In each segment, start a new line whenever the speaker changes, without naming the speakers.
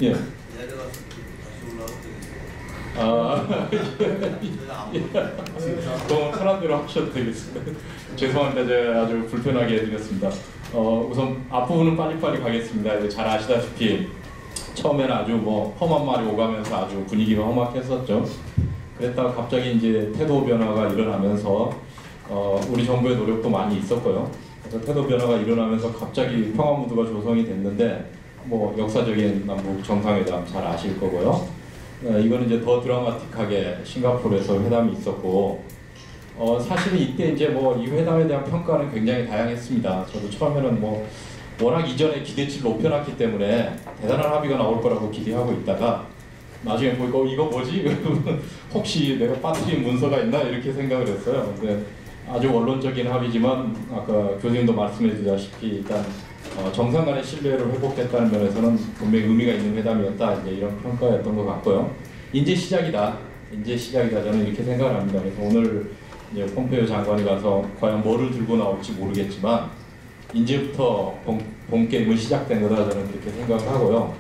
예. 너무 편한 대로 하셔도 되겠습니다. 죄송합니다. 제가 아주 불편하게 해드렸습니다. 우선 앞부분은 빨리빨리 가겠습니다. 잘 아시다시피 처음에는 아주 뭐 험한 말이 오가면서 아주 분위기가 험악했었죠. 그랬다가 갑자기 이제 태도 변화가 일어나면서 우리 정부의 노력도 많이 있었고요. 그래서 태도 변화가 일어나면서 갑자기 평화 무드가 조성이 됐는데 뭐 역사적인 남북 정상회담 잘 아실 거고요. 이거는 이제 더 드라마틱하게 싱가포르에서 회담이 있었고, 사실은 이때 이제 뭐 이 회담에 대한 평가는 굉장히 다양했습니다. 저도 처음에는 뭐 워낙 이전에 기대치를 높여놨기 때문에 대단한 합의가 나올 거라고 기대하고 있다가 나중에 보니까 이거 뭐지? 혹시 내가 빠뜨린 문서가 있나? 이렇게 생각을 했어요. 근데 아주 원론적인 합의지만 아까 교수님도 말씀해 주다시피 일단 정상 간의 신뢰를 회복했다는 면에서는 분명히 의미가 있는 회담이었다, 이제 이런 평가였던 것 같고요. 이제 시작이다. 저는 이렇게 생각을 합니다. 그래서 오늘 이제 폼페이오 장관이 가서 과연 뭐를 들고 나올지 모르겠지만 이제부터 본 게임은 시작된 거다, 저는 그렇게 생각을 하고요.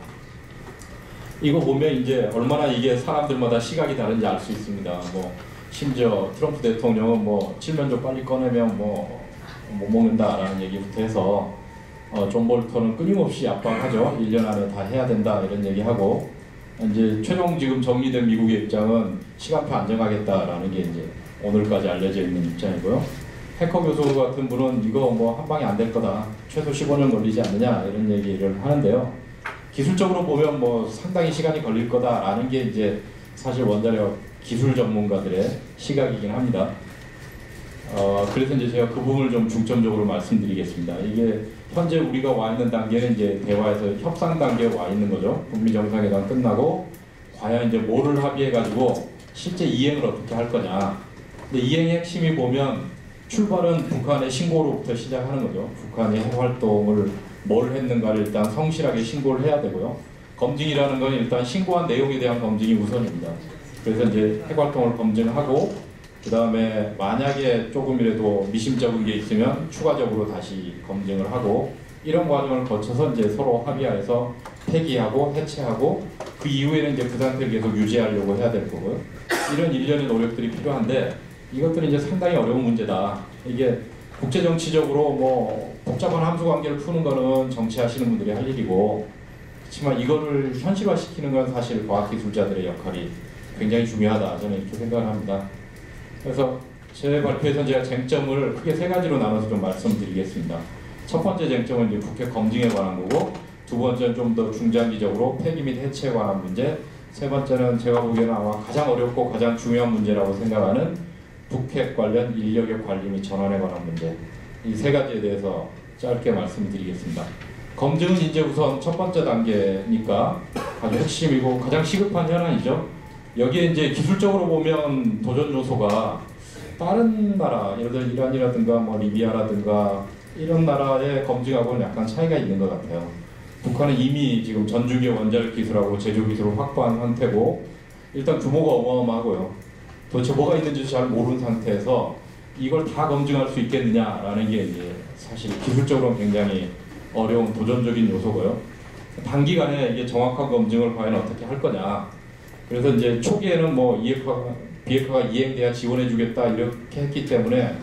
이거 보면 이제 얼마나 이게 사람들마다 시각이 다른지 알 수 있습니다. 뭐 심지어 트럼프 대통령은 뭐 칠면조 빨리 꺼내면 뭐 못 먹는다라는 얘기부터 해서 존 볼턴은 끊임없이 압박하죠. 1년 안에 다 해야 된다 이런 얘기하고, 이제 최종 지금 정리된 미국의 입장은 시간표 안정하겠다라는 게 이제 오늘까지 알려져 있는 입장이고요. 해커 교수 같은 분은 이거 뭐 한 방에 안 될 거다, 최소 15년 걸리지 않느냐 이런 얘기를 하는데요. 기술적으로 보면 뭐 상당히 시간이 걸릴 거다라는 게 이제 사실 원자력 기술 전문가들의 시각이긴 합니다. 그래서 이제 제가 그 부분을 좀 중점적으로 말씀드리겠습니다. 이게 현재 우리가 와 있는 단계는 이제 대화에서 협상 단계에 와 있는 거죠. 북미 정상회담 끝나고 과연 이제 뭐를 합의해가지고 실제 이행을 어떻게 할 거냐. 근데 이행의 핵심이 보면 출발은 북한의 신고로부터 시작하는 거죠. 북한이 핵 활동을 뭘 했는가를 일단 성실하게 신고를 해야 되고요. 검증이라는 건 일단 신고한 내용에 대한 검증이 우선입니다. 그래서 이제 핵 활동을 검증하고 그 다음에 만약에 조금이라도 미심쩍은 게 있으면 추가적으로 다시 검증을 하고, 이런 과정을 거쳐서 이제 서로 합의하에서 폐기하고 해체하고 그 이후에는 이제 그 상태를 계속 유지하려고 해야 될 거고요. 이런 일련의 노력들이 필요한데 이것들은 이제 상당히 어려운 문제다. 이게 국제정치적으로 뭐 복잡한 함수관계를 푸는 거는 정치하시는 분들이 할 일이고, 그렇지만 이거를 현실화시키는 건 사실 과학기술자들의 역할이 굉장히 중요하다, 저는 이렇게 생각을 합니다. 그래서 제 발표에서 제가 쟁점을 크게 세 가지로 나눠서 좀 말씀드리겠습니다. 첫 번째 쟁점은 이제 북핵 검증에 관한 거고, 두 번째는 좀 더 중장기적으로 폐기 및 해체에 관한 문제, 세 번째는 제가 보기에는 아마 가장 어렵고 가장 중요한 문제라고 생각하는 북핵 관련 인력의 관리 및 전환에 관한 문제, 이 세 가지에 대해서 짧게 말씀드리겠습니다. 검증은 이제 우선 첫 번째 단계니까 아주 핵심이고 가장 시급한 현안이죠. 여기에 이제 기술적으로 보면 도전 요소가 다른 나라, 예를 들어 이란이라든가 뭐 리비아라든가 이런 나라의 검증하고는 약간 차이가 있는 것 같아요. 북한은 이미 지금 전주기 원자력 기술하고 제조 기술을 확보한 상태고, 일단 규모가 어마어마하고요. 도대체 뭐가 있는지 잘 모르는 상태에서 이걸 다 검증할 수 있겠느냐라는 게 이제 사실 기술적으로 굉장히 어려운 도전적인 요소고요. 단기간에 이게 정확한 검증을 과연 어떻게 할 거냐. 그래서 이제 초기에는 뭐 비핵화가 이행돼야 지원해주겠다 이렇게 했기 때문에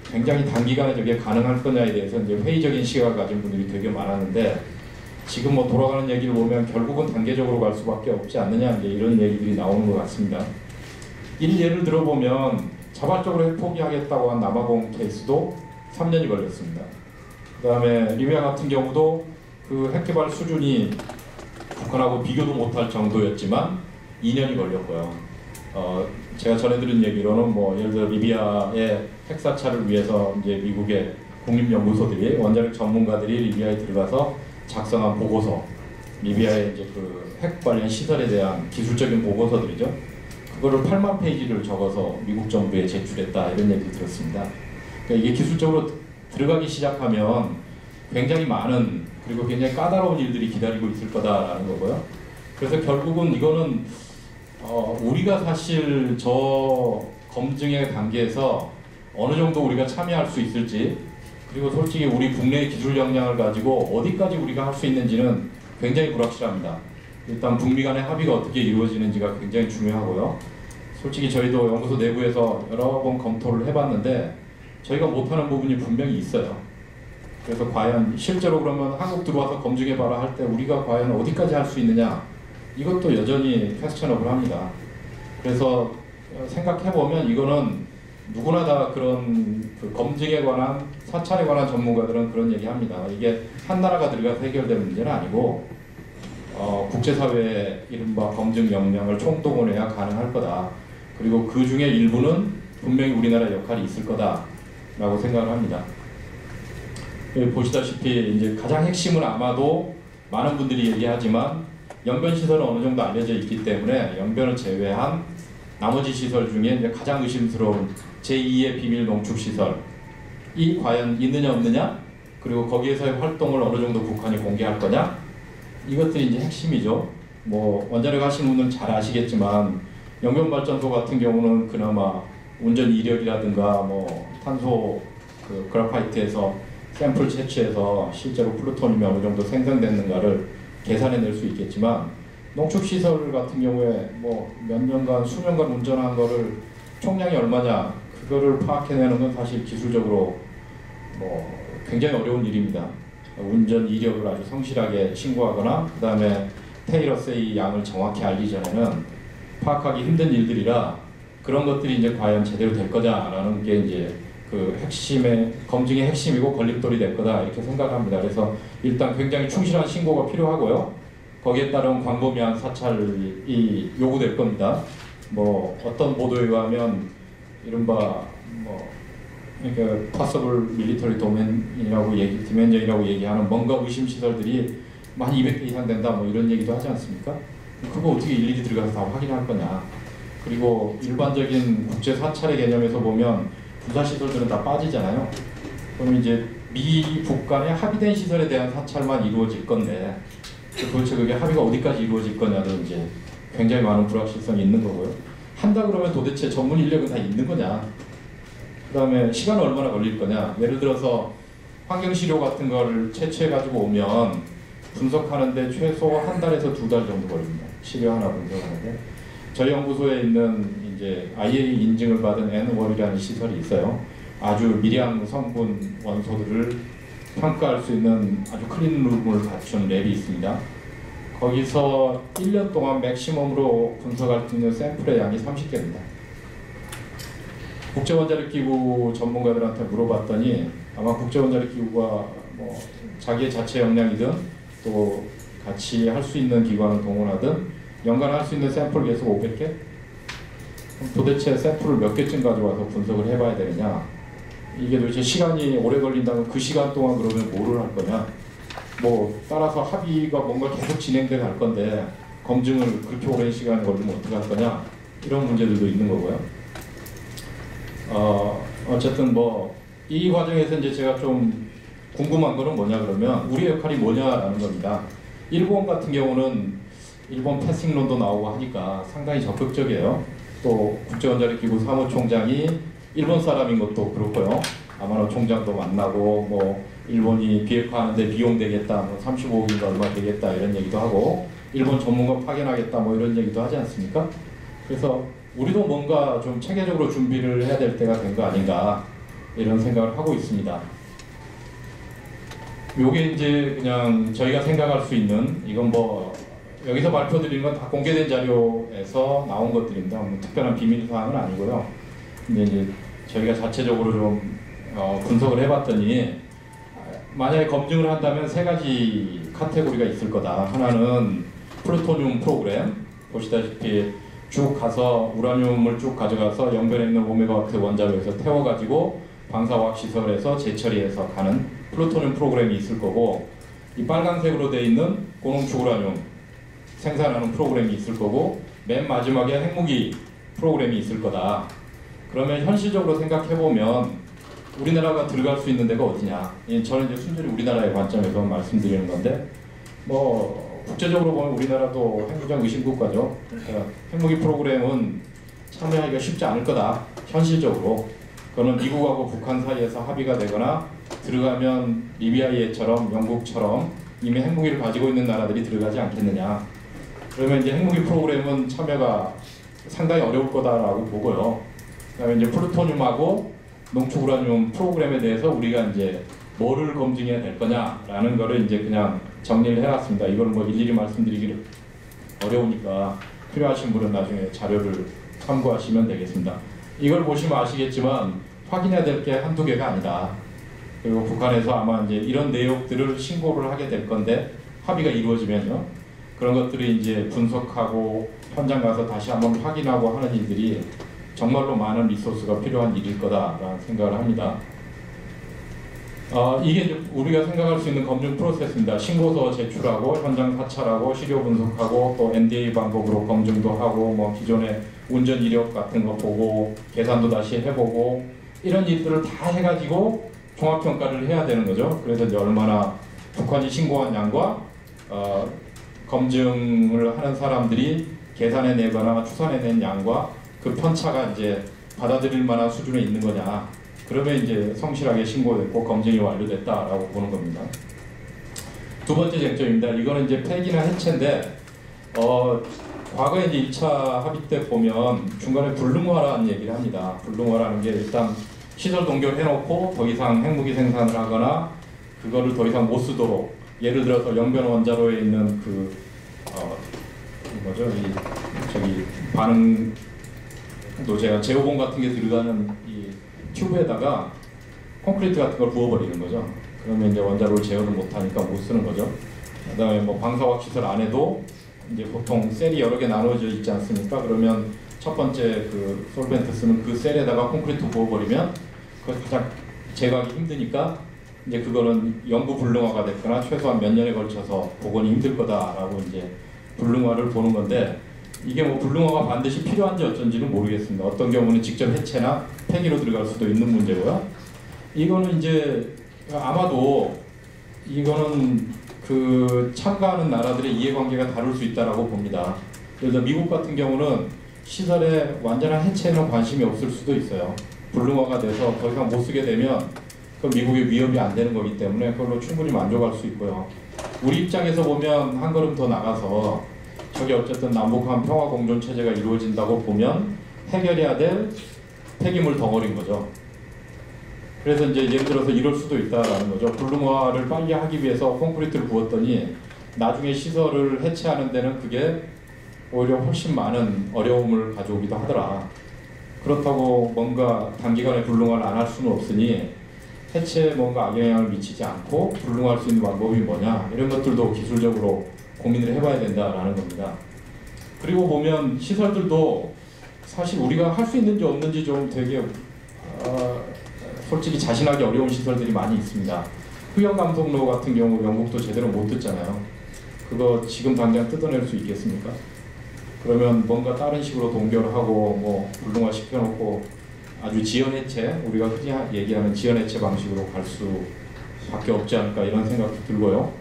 굉장히 단기간에 저게 가능할 거냐에 대해서 이제 회의적인 시각을 가진 분들이 되게 많았는데, 지금 뭐 돌아가는 얘기를 보면 결국은 단계적으로 갈 수밖에 없지 않느냐, 이제 이런 얘기들이 나오는 것 같습니다. 이 예를 들어보면 자발적으로 핵 포기하겠다고 한 남아공 케이스도 3년이 걸렸습니다. 그 다음에 리비아 같은 경우도 그 핵 개발 수준이 북한하고 비교도 못할 정도였지만 2년이 걸렸고요. 제가 전해드린 얘기로는 뭐 예를 들어 리비아의 핵사찰을 위해서 이제 미국의 국립연구소들이, 원자력 전문가들이 리비아에 들어가서 작성한 보고서, 리비아의 이제 그 핵 관련 시설에 대한 기술적인 보고서들이죠. 그거를 8만 페이지를 적어서 미국 정부에 제출했다, 이런 얘기를 들었습니다. 그러니까 이게 기술적으로 들어가기 시작하면 굉장히 많은, 그리고 굉장히 까다로운 일들이 기다리고 있을 거다라는 거고요. 그래서 결국은 이거는 우리가 사실 저 검증의 단계에서 어느 정도 우리가 참여할 수 있을지, 그리고 솔직히 우리 국내의 기술 역량을 가지고 어디까지 우리가 할 수 있는지는 굉장히 불확실합니다. 일단 북미 간의 합의가 어떻게 이루어지는지가 굉장히 중요하고요. 솔직히 저희도 연구소 내부에서 여러 번 검토를 해봤는데 저희가 못하는 부분이 분명히 있어요. 그래서 과연 실제로 그러면 한국 들어와서 검증해봐라 할 때 우리가 과연 어디까지 할 수 있느냐, 이것도 여전히 퀘스천업을 합니다. 그래서 생각해보면 이거는 누구나 다 그런 그 검증에 관한, 사찰에 관한 전문가들은 그런 얘기합니다. 이게 한 나라가 들어가서 해결될 문제는 아니고 국제사회의 이른바 검증 역량을 총동원해야 가능할 거다. 그리고 그 중에 일부는 분명히 우리나라 역할이 있을 거다라고 생각을 합니다. 보시다시피 이제 가장 핵심은 아마도 많은 분들이 얘기하지만 영변 시설은 어느 정도 알려져 있기 때문에 영변을 제외한 나머지 시설 중에 이제 가장 의심스러운 제2의 비밀 농축 시설이 과연 있느냐 없느냐, 그리고 거기에서의 활동을 어느 정도 북한이 공개할 거냐, 이것들이 이제 핵심이죠. 뭐 원자력 하시는 분들은 잘 아시겠지만 영변발전소 같은 경우는 그나마 운전 이력이라든가 뭐 탄소 그 그래파이트에서 샘플 채취해서 실제로 플루토늄이 어느 정도 생성됐는가를 계산해낼 수 있겠지만 농축시설 같은 경우에 뭐 몇 년간 수년간 운전한 거를 총량이 얼마냐, 그거를 파악해내는 건 사실 기술적으로 뭐 굉장히 어려운 일입니다. 운전 이력을 아주 성실하게 신고하거나 그 다음에 테일러스의 양을 정확히 알기 전에는 파악하기 힘든 일들이라 그런 것들이 이제 과연 제대로 될 거냐라는 게 이제 그 핵심의 검증의 핵심이고 걸림돌이 될 거다, 이렇게 생각합니다. 그래서 일단 굉장히 충실한 신고가 필요하고요. 거기에 따른 광범위한 사찰이 요구될 겁니다. 뭐 어떤 보도에 의하면 이른바 뭐 그러니까 possible military dimension이라고 얘기하는 뭔가 의심 시설들이 한 200개 이상 된다, 뭐 이런 얘기도 하지 않습니까? 그거 어떻게 일일이 들어가서 다 확인할 거냐. 그리고 일반적인 국제 사찰의 개념에서 보면 군사 시설들은 다 빠지잖아요. 그럼 이제 미, 북 간의 합의된 시설에 대한 사찰만 이루어질 건데 도대체 그게 합의가 어디까지 이루어질 거냐는 이제 굉장히 많은 불확실성이 있는 거고요. 한다 그러면 도대체 전문 인력은 다 있는 거냐, 그 다음에 시간은 얼마나 걸릴 거냐. 예를 들어서 환경시료 같은 거를 채취해가지고 오면 분석하는데 최소 한 달에서 2달 정도 걸립니다. 시료 하나 분석하는데. 저희 연구소에 있는 이제 IA 인증을 받은 N-월이라는 시설이 있어요. 아주 미량 성분 원소들을 평가할 수 있는 아주 클린룸을 갖춘 랩이 있습니다. 거기서 1년 동안 맥시멈으로 분석할 수 있는 샘플의 양이 30개입니다. 국제원자력기구 전문가들한테 물어봤더니 아마 국제원자력기구가 뭐 자기의 자체 역량이든 또 같이 할 수 있는 기관을 동원하든 연간 할 수 있는 샘플 계속 500개? 그럼 도대체 샘플을 몇 개쯤 가져와서 분석을 해봐야 되느냐? 이게 도대체 시간이 오래 걸린다면 그 시간 동안 그러면 뭐를 할 거냐? 뭐 따라서 합의가 뭔가 계속 진행돼 갈 건데 검증을 그렇게 오랜 시간이 걸리면 어떻게 할 거냐? 이런 문제들도 있는 거고요. 어쨌든 뭐 이 과정에서 이제 제가 좀 궁금한 거는 뭐냐 그러면 우리 역할이 뭐냐라는 겁니다. 일본 같은 경우는 일본 패싱론도 나오고 하니까 상당히 적극적이에요. 또 국제원자력기구 사무총장이 일본 사람인 것도 그렇고요. 아마노 총장도 만나고 뭐 일본이 비핵화하는데 비용 되겠다, 뭐 35억인가 얼마 되겠다 이런 얘기도 하고 일본 전문가 파견하겠다 뭐 이런 얘기도 하지 않습니까? 그래서 우리도 뭔가 좀 체계적으로 준비를 해야 될 때가 된 거 아닌가 이런 생각을 하고 있습니다. 요게 이제 그냥 저희가 생각할 수 있는, 이건 뭐 여기서 발표드리는 건 다 공개된 자료에서 나온 것들입니다. 뭐 특별한 비밀 사항은 아니고요. 근데 이제 저희가 자체적으로 좀 분석을 해봤더니 만약에 검증을 한다면 3가지 카테고리가 있을 거다. 하나는 플루토늄 프로그램, 보시다시피 쭉 가서 우라늄을 쭉 가져가서 영변에 있는 오메가와트 원자로에서 태워가지고 방사화학 시설에서 재처리해서 가는 플루토늄 프로그램이 있을 거고, 이 빨간색으로 되어 있는 고농축 우라늄 생산하는 프로그램이 있을 거고, 맨 마지막에 핵무기 프로그램이 있을 거다. 그러면 현실적으로 생각해보면 우리나라가 들어갈 수 있는 데가 어디냐. 저는 이제 순전히 우리나라의 관점에서 말씀드리는 건데, 뭐 국제적으로 보면 우리나라도 핵무장 의심국가죠. 그러니까 핵무기 프로그램은 참여하기가 쉽지 않을 거다. 현실적으로. 그거는 미국하고 북한 사이에서 합의가 되거나 들어가면 리비아처럼 영국처럼 이미 핵무기를 가지고 있는 나라들이 들어가지 않겠느냐. 그러면 이제 핵무기 프로그램은 참여가 상당히 어려울 거다라고 보고요. 그다음에 이제 플루토늄하고 농축우라늄 프로그램에 대해서 우리가 이제 뭐를 검증해야 될 거냐라는 거를 이제 그냥 정리를 해놨습니다. 이걸 뭐 일일이 말씀드리기 어려우니까 필요하신 분은 나중에 자료를 참고하시면 되겠습니다. 이걸 보시면 아시겠지만 확인해야 될 게 한두 개가 아니다. 그리고 북한에서 아마 이제 이런 내용들을 신고를 하게 될 건데 합의가 이루어지면요. 그런 것들을 이제 분석하고 현장 가서 다시 한번 확인하고 하는 일들이 정말로 많은 리소스가 필요한 일일 거다라는 생각을 합니다. 이게 우리가 생각할 수 있는 검증 프로세스입니다. 신고서 제출하고 현장 사찰하고 시료 분석하고 또 NDA 방법으로 검증도 하고 뭐 기존의 운전 이력 같은 거 보고 계산도 다시 해보고 이런 일들을 다 해가지고 종합평가를 해야 되는 거죠. 그래서 이제 얼마나 북한이 신고한 양과 검증을 하는 사람들이 계산해내거나 추산해낸 양과 그 편차가 이제 받아들일 만한 수준에 있는 거냐. 그러면 이제 성실하게 신고됐고 검증이 완료됐다라고 보는 겁니다. 두 번째 쟁점입니다. 이거는 이제 폐기나 해체인데 과거에 이제 2차 합의 때 보면 중간에 불능화라는 얘기를 합니다. 불능화라는 게 일단 시설 동결해놓고 더 이상 핵무기 생산을 하거나 그거를 더 이상 못 쓰도록 예를 들어서 영변 원자로에 있는 저기 반응 노제가 제오봉 같은 게 들어가는 이 튜브에다가 콘크리트 같은 걸 부어버리는 거죠. 그러면 이제 원자로를 제어를 못하니까 못 쓰는 거죠. 그다음에 뭐 방사학 시설 안에도 이제 보통 셀이 여러 개 나눠져 있지 않습니까? 그러면 첫 번째 그 솔벤트 쓰는 그 셀에다가 콘크리트 부어버리면 그걸 가장 제거하기 힘드니까 이제 그거는 영구 불능화가 됐거나 최소한 몇 년에 걸쳐서 복원이 힘들 거다라고 이제 불능화를 보는 건데 이게 뭐 불능화가 반드시 필요한지 어쩐지는 모르겠습니다. 어떤 경우는 직접 해체나 폐기로 들어갈 수도 있는 문제고요. 이거는 이제 아마도 이거는 그 참가하는 나라들의 이해관계가 다를 수 있다라고 봅니다. 그래서 미국 같은 경우는 시설의 완전한 해체에는 관심이 없을 수도 있어요. 불능화가 돼서 더 이상 못 쓰게 되면 그 미국의 위협이 안 되는 거기 때문에 그걸로 충분히 만족할 수 있고요. 우리 입장에서 보면 한 걸음 더 나가서 저게 어쨌든 남북한 평화 공존 체제가 이루어진다고 보면 해결해야 될 폐기물 덩어리인 거죠. 그래서 이제 예를 들어서 이럴 수도 있다라는 거죠. 불능화를 빨리 하기 위해서 콘크리트를 부었더니 나중에 시설을 해체하는 데는 그게 오히려 훨씬 많은 어려움을 가져오기도 하더라. 그렇다고 뭔가 단기간에 불능화를 안 할 수는 없으니 해체에 뭔가 악영향을 미치지 않고 불능화할 수 있는 방법이 뭐냐 이런 것들도 기술적으로 고민을 해봐야 된다라는 겁니다. 그리고 보면 시설들도 사실 우리가 할 수 있는지 없는지 좀 되게 솔직히 자신하기 어려운 시설들이 많이 있습니다. 흡연감속로 같은 경우 영국도 제대로 못 듣잖아요. 그거 지금 당장 뜯어낼 수 있겠습니까? 그러면 뭔가 다른 식으로 동결하고 뭐 불능화 시켜놓고 아주 지연해체, 우리가 흔히 얘기하는 지연해체 방식으로 갈 수밖에 없지 않을까 이런 생각도 들고요.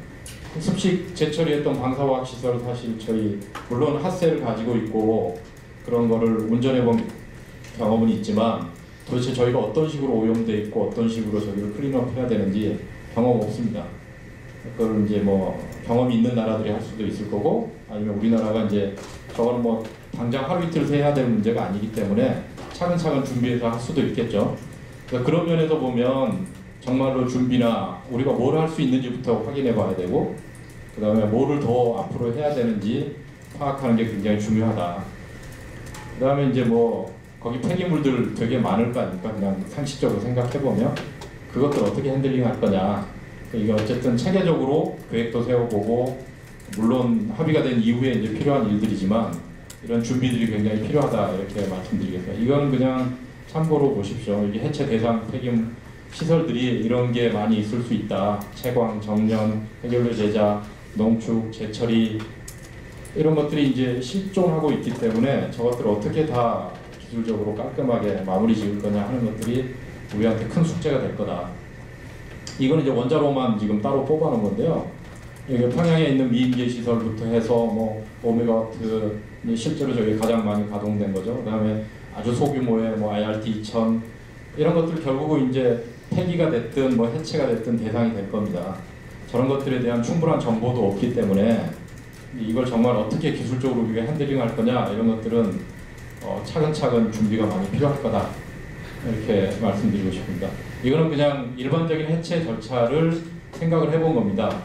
습식 재처리했던 방사화학 시설 사실 저희 물론 핫셀을 가지고 있고 그런 거를 운전해본 경험은 있지만 도대체 저희가 어떤 식으로 오염돼 있고 어떤 식으로 저기를 클린업 해야 되는지 경험 없습니다. 그걸 이제 뭐 경험이 있는 나라들이 할 수도 있을 거고 아니면 우리나라가 이제 저거는 뭐 당장 하루 이틀 해야 될 문제가 아니기 때문에 차근차근 준비해서 할 수도 있겠죠. 그래서 그런 면에서 보면 정말로 준비나 우리가 뭘 할 수 있는지부터 확인해 봐야 되고 그 다음에 뭐를 더 앞으로 해야 되는지 파악하는 게 굉장히 중요하다. 그 다음에 이제 뭐 거기 폐기물들 되게 많을 거 아닙니까? 그냥 상식적으로 생각해 보면 그것들 어떻게 핸들링 할 거냐. 이게 어쨌든 체계적으로 계획도 세워보고 물론 합의가 된 이후에 이제 필요한 일들이지만 이런 준비들이 굉장히 필요하다 이렇게 말씀드리겠습니다. 이거는 그냥 참고로 보십시오. 이게 해체 대상 폐기물 시설들이 이런 게 많이 있을 수 있다. 채광, 정년, 해결료 제작, 농축, 재처리 이런 것들이 이제 실존하고 있기 때문에 저것들을 어떻게 다 기술적으로 깔끔하게 마무리 지을 거냐 하는 것들이 우리한테 큰 숙제가 될 거다. 이거는 이제 원자로만 지금 따로 뽑아놓은 건데요. 여기 평양에 있는 미인계 시설부터 해서 뭐 5메가와트 실제로 저기 가장 많이 가동된 거죠. 그 다음에 아주 소규모의 뭐 IRT 2000 이런 것들 결국은 이제 폐기가 됐든 뭐 해체가 됐든 대상이 될 겁니다. 저런 것들에 대한 충분한 정보도 없기 때문에 이걸 정말 어떻게 기술적으로 우리가 핸들링할 거냐 이런 것들은 차근차근 준비가 많이 필요할 거다 이렇게 말씀드리고 싶습니다. 이거는 그냥 일반적인 해체 절차를 생각을 해본 겁니다.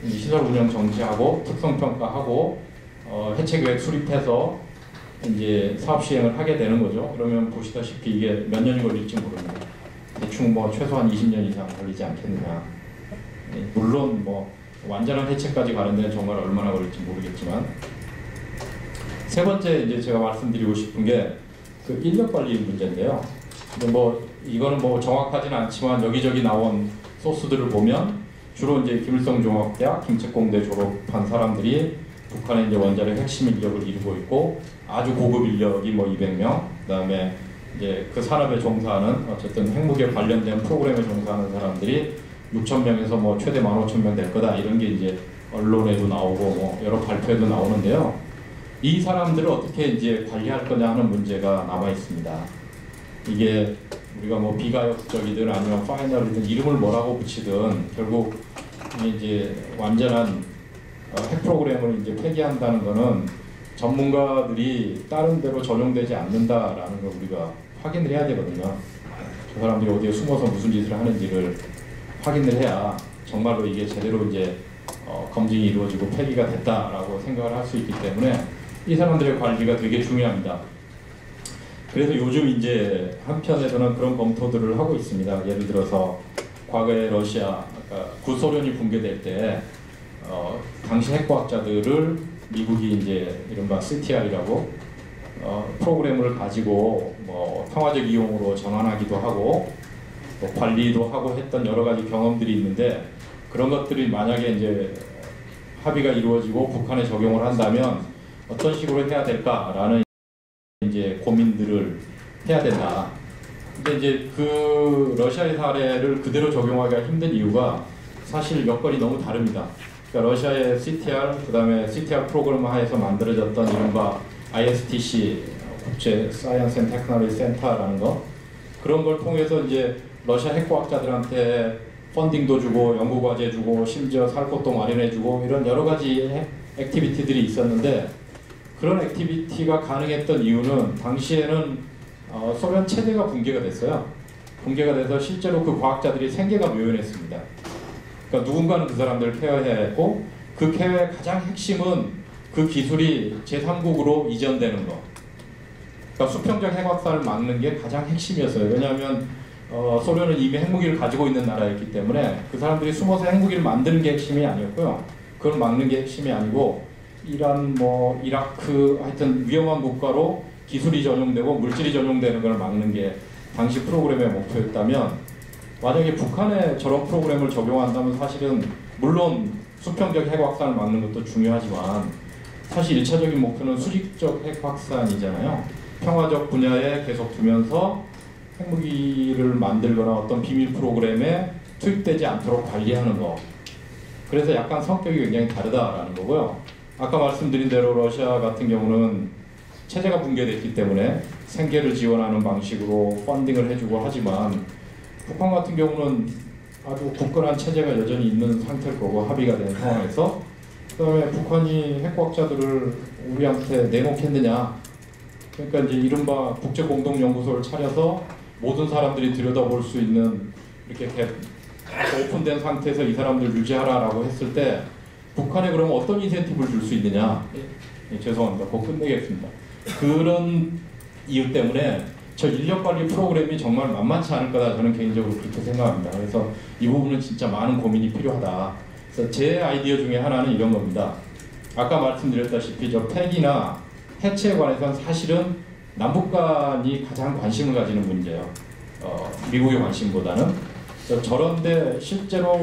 시설 운영 정지하고 특성 평가하고 해체 계획 수립해서 이제 사업 시행을 하게 되는 거죠. 그러면 보시다시피 이게 몇 년이 걸릴지 모릅니다. 대충 뭐 최소한 20년 이상 걸리지 않겠느냐. 물론 뭐 완전한 해체까지 가는 데는 정말 얼마나 걸릴지 모르겠지만, 세 번째 이제 제가 말씀드리고 싶은 게 그 인력 관리 문제인데요. 근데 뭐 이거는 뭐 정확하지는 않지만 여기저기 나온 소스들을 보면 주로 이제 김일성 종합대학 김책공대 졸업한 사람들이 북한의 이제 원자력 핵심 인력을 이루고 있고, 아주 고급 인력이 뭐 200명, 그다음에 이제 그 산업에 종사하는 어쨌든 핵무기에 관련된 프로그램에 종사하는 사람들이 6,000명에서 뭐 최대 15,000명 될 거다 이런 게 이제 언론에도 나오고 뭐 여러 발표에도 나오는데요. 이 사람들을 어떻게 이제 관리할 거냐 하는 문제가 남아 있습니다. 이게 우리가 뭐 비가역적이든 아니면 파이널이든 이름을 뭐라고 붙이든 결국 이제 완전한 핵 프로그램을 이제 폐기한다는 거는 전문가들이 다른 데로 전용되지 않는다라는 걸 우리가 확인을 해야 되거든요. 저 사람들이 어디에 숨어서 무슨 짓을 하는지를 확인을 해야 정말로 이게 제대로 이제 검증이 이루어지고 폐기가 됐다라고 생각을 할 수 있기 때문에 이 사람들의 관리가 되게 중요합니다. 그래서 요즘 이제 한편에서는 그런 검토들을 하고 있습니다. 예를 들어서 과거에 러시아, 그러니까 구소련이 붕괴될 때 당시 핵과학자들을 미국이 이제 이른바 CTR이라고 프로그램을 가지고 뭐 평화적 이용으로 전환하기도 하고 뭐 관리도 하고 했던 여러 가지 경험들이 있는데, 그런 것들이 만약에 이제 합의가 이루어지고 북한에 적용을 한다면 어떤 식으로 해야 될까라는 이제 고민들을 해야 된다. 근데 이제 그 러시아의 사례를 그대로 적용하기가 힘든 이유가 사실 여건이 너무 다릅니다. 그러니까 러시아의 CTR, 그다음에 CTR 프로그램 하에서 만들어졌던 이른바 ISTC 국제 사이언스 앤 테크놀로지 센터라는 거, 그런 걸 통해서 이제 러시아 핵과학자들한테 펀딩도 주고 연구과제 주고 심지어 살 곳도 마련해 주고 이런 여러 가지 액티비티들이 있었는데, 그런 액티비티가 가능했던 이유는 당시에는 소련 체제가 붕괴가 됐어요. 붕괴가 돼서 실제로 그 과학자들이 생계가 묘연했습니다. 그러니까 누군가는 그 사람들을 케어해야 했고, 그 케어의 가장 핵심은 그 기술이 제3국으로 이전되는 거. 그러니까 수평적 핵확산을 막는 게 가장 핵심이었어요. 왜냐하면 소련은 이미 핵무기를 가지고 있는 나라였기 때문에 그 사람들이 숨어서 핵무기를 만드는 게 핵심이 아니었고요. 그걸 막는 게 핵심이 아니고, 이란, 뭐 이라크, 하여튼 위험한 국가로 기술이 전용되고 물질이 전용되는 걸 막는 게 당시 프로그램의 목표였다면, 만약에 북한에 저런 프로그램을 적용한다면 사실은 물론 수평적 핵 확산을 막는 것도 중요하지만 사실 1차적인 목표는 수직적 핵 확산이잖아요. 평화적 분야에 계속 두면서 핵무기를 만들거나 어떤 비밀 프로그램에 투입되지 않도록 관리하는 거. 그래서 약간 성격이 굉장히 다르다라는 거고요. 아까 말씀드린 대로 러시아 같은 경우는 체제가 붕괴됐기 때문에 생계를 지원하는 방식으로 펀딩을 해주고 하지만, 북한 같은 경우는 아주 굳건한 체제가 여전히 있는 상태일 거고 합의가 된 상황에서, 그다음에 북한이 핵과학자들을 우리한테 내놓겠느냐. 그러니까 이제 이른바 국제공동연구소를 차려서 모든 사람들이 들여다볼 수 있는 이렇게 오픈된 상태에서 이 사람들 유지하라라고 했을 때 북한에 그러면 어떤 인센티브를 줄 수 있느냐. 죄송합니다. 곧 끝내겠습니다. 그런 이유 때문에 저 인력관리 프로그램이 정말 만만치 않을 거다, 저는 개인적으로 그렇게 생각합니다. 그래서 이 부분은 진짜 많은 고민이 필요하다. 그래서 제 아이디어 중에 하나는 이런 겁니다. 아까 말씀드렸다시피 저 폐기나 해체에 관해서는 사실은 남북 간이 가장 관심을 가지는 문제예요. 미국의 관심보다는. 저런데 실제로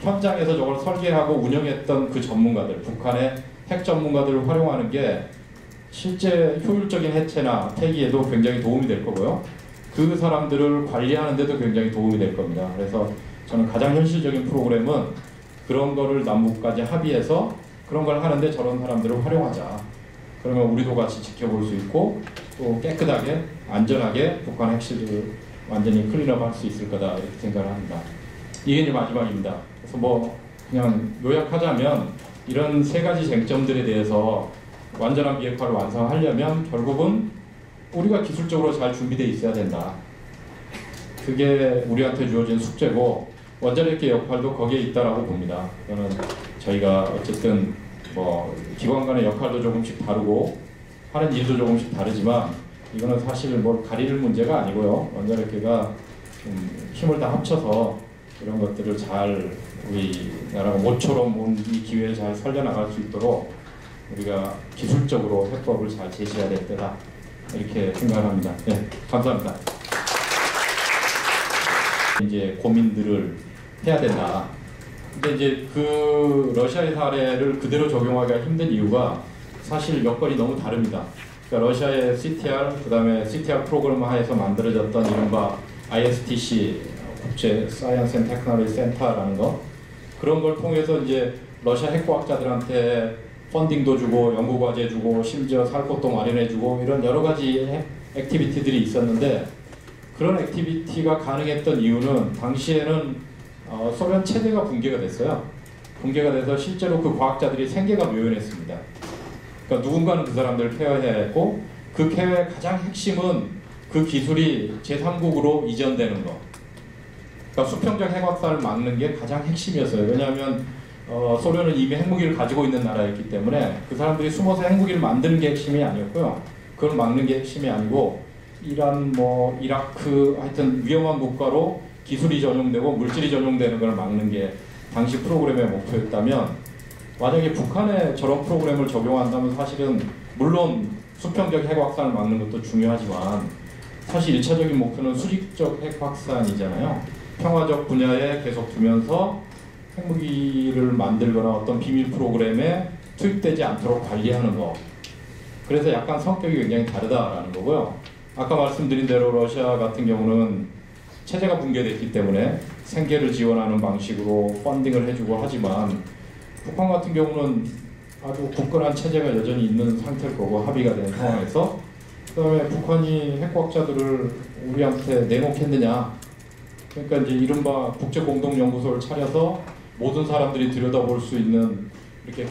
현장에서 저걸 설계하고 운영했던 그 전문가들, 북한의 핵 전문가들을 활용하는 게 실제 효율적인 해체나 폐기에도 굉장히 도움이 될 거고요. 그 사람들을 관리하는 데도 굉장히 도움이 될 겁니다. 그래서 저는 가장 현실적인 프로그램은 그런 거를 남북까지 합의해서 그런 걸 하는데 저런 사람들을 활용하자. 그러면 우리도 같이 지켜볼 수 있고 또 깨끗하게 안전하게 북한 핵실을 완전히 클린업 할 수 있을 거다, 이렇게 생각을 합니다. 이게 이제 마지막입니다. 그래서 뭐 그냥 요약하자면 이런 세 가지 쟁점들에 대해서 완전한 비핵화를 완성하려면 결국은 우리가 기술적으로 잘 준비되어 있어야 된다. 그게 우리한테 주어진 숙제고 원자력계 역할도 거기에 있다라고 봅니다. 이거는 저희가 어쨌든 뭐 기관 간의 역할도 조금씩 다르고 하는 일도 조금씩 다르지만 이거는 사실 뭘 가릴 문제가 아니고요. 원자력계가 좀 힘을 다 합쳐서 이런 것들을 잘 우리나라가 모처럼 온 이 기회에 잘 살려나갈 수 있도록 우리가 기술적으로 해법을 잘 제시해야 될 때다. 이렇게 생각합니다. 네, 감사합니다. 이제 고민들을 해야 된다. 근데 이제 그 러시아의 사례를 그대로 적용하기가 힘든 이유가 사실 여건이 너무 다릅니다. 그러니까 러시아의 CTR, 그다음에 CTR 프로그램 하에서 만들어졌던 이른바 ISTC 국제 사이언스 앤 테크놀로지 센터라는 거, 그런 걸 통해서 이제 러시아 핵과학자들한테 펀딩도 주고 연구과제 주고 심지어 살 곳도 마련해 주고 이런 여러 가지 액티비티들이 있었는데, 그런 액티비티가 가능했던 이유는 당시에는 소련 체제가 붕괴가 됐어요. 붕괴가 돼서 실제로 그 과학자들이 생계가 묘연했습니다. 그러니까 누군가는 그 사람들을 케어해야 했고, 그 케어의 가장 핵심은 그 기술이 제3국으로 이전되는 거. 그러니까 수평적 핵확산을 막는 게 가장 핵심이었어요. 왜냐하면 소련은 이미 핵무기를 가지고 있는 나라였기 때문에 그 사람들이 숨어서 핵무기를 만드는 게 핵심이 아니었고요. 그걸 막는 게 핵심이 아니고, 이란, 뭐 이라크, 하여튼 위험한 국가로 기술이 전용되고 물질이 전용되는 걸 막는 게 당시 프로그램의 목표였다면, 만약에 북한에 저런 프로그램을 적용한다면 사실은 물론 수평적 핵 확산을 막는 것도 중요하지만 사실 1차적인 목표는 수직적 핵 확산이잖아요. 평화적 분야에 계속 두면서 핵무기를 만들거나 어떤 비밀 프로그램에 투입되지 않도록 관리하는 거. 그래서 약간 성격이 굉장히 다르다라는 거고요. 아까 말씀드린 대로 러시아 같은 경우는 체제가 붕괴됐기 때문에 생계를 지원하는 방식으로 펀딩을 해주고 하지만, 북한 같은 경우는 아주 굳건한 체제가 여전히 있는 상태일 거고 합의가 된 상황에서, 그 다음에 북한이 핵과학자들을 우리한테 내놓겠느냐. 그러니까 이제 이른바 국제공동연구소를 차려서 모든 사람들이 들여다볼 수 있는 이렇게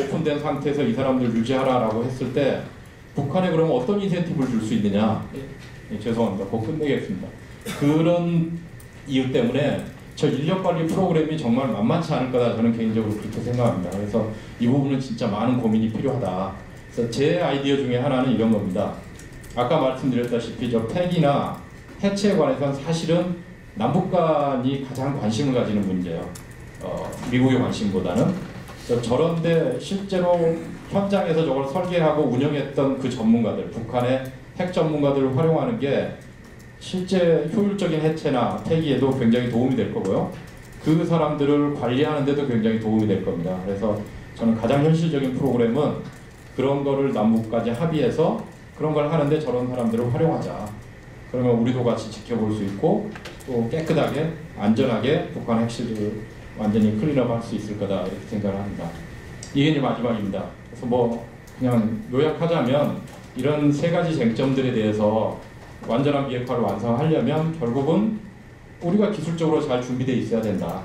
오픈된 상태에서 이 사람들 유지하라라고 했을 때 북한에 그러면 어떤 인센티브를 줄 수 있느냐. 죄송합니다. 곧 끝내겠습니다. 그런 이유 때문에 저 인력관리 프로그램이 정말 만만치 않을 거다, 저는 개인적으로 그렇게 생각합니다. 그래서 이 부분은 진짜 많은 고민이 필요하다. 그래서 제 아이디어 중에 하나는 이런 겁니다. 아까 말씀드렸다시피 저 폐기나 해체에 관해서는 사실은 남북 간이 가장 관심을 가지는 문제예요. 미국의 관심보다는. 저런데 실제로 현장에서 저걸 설계하고 운영했던 그 전문가들, 북한의 핵 전문가들을 활용하는 게 실제 효율적인 해체나 폐기에도 굉장히 도움이 될 거고요. 그 사람들을 관리하는 데도 굉장히 도움이 될 겁니다. 그래서 저는 가장 현실적인 프로그램은 그런 거를 남북까지 합의해서 그런 걸 하는데 저런 사람들을 활용하자. 그러면 우리도 같이 지켜볼 수 있고 또 깨끗하게 안전하게 북한 핵실을 완전히 클린업 할 수 있을 거다, 이렇게 생각을 합니다. 이게 이제 마지막입니다. 그래서 뭐 그냥 요약하자면 이런 세 가지 쟁점들에 대해서 완전한 비핵화를 완성하려면 결국은 우리가 기술적으로 잘 준비되어 있어야 된다.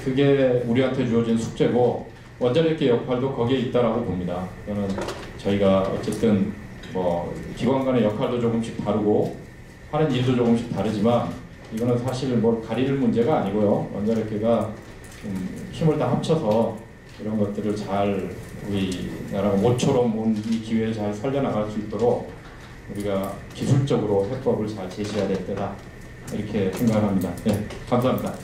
그게 우리한테 주어진 숙제고 원자력계 역할도 거기에 있다라고 봅니다. 이거는 저희가 어쨌든 뭐 기관 간의 역할도 조금씩 다르고 하는 일도 조금씩 다르지만 이거는 사실 뭘 가릴 문제가 아니고요. 원자력계가 힘을 다 합쳐서 이런 것들을 잘 우리나라가 모처럼 온 이 기회에 잘 살려나갈 수 있도록 우리가 기술적으로 해법을 잘 제시해야 될 때다, 이렇게 생각합니다. 네, 감사합니다.